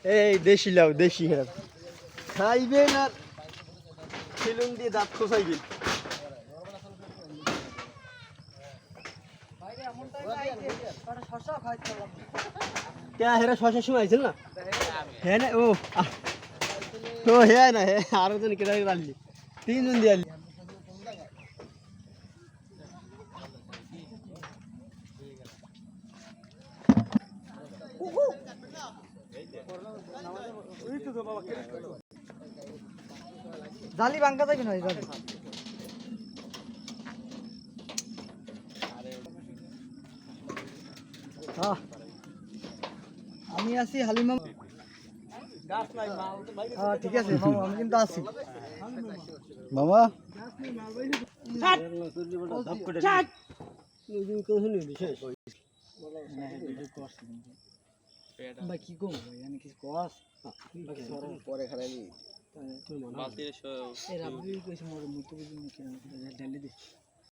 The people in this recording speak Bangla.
এই দেশি লাউ দেশি হাত খাইবেন আর সেলুন দিয়ে দাঁত খোঁচাইবেন। হেরা শশার সময় আইছিল না হ্যাঁ না ও হ্যাঁ না হ্যাঁ আরো জন কেটে আনলি 3 জন দিয়ে আনলি। জালি ভাঙ্গা যাবে না জালি আমি আছি হালিমা ঠিক আছে মামা আমি কিন্তু আছি মামা ভাই কি কম ভাই আমি কিছু কস পরে খারাপ এই রাব্বি কইছে মোর মুতো বুঝি না কেন ঢালি দিস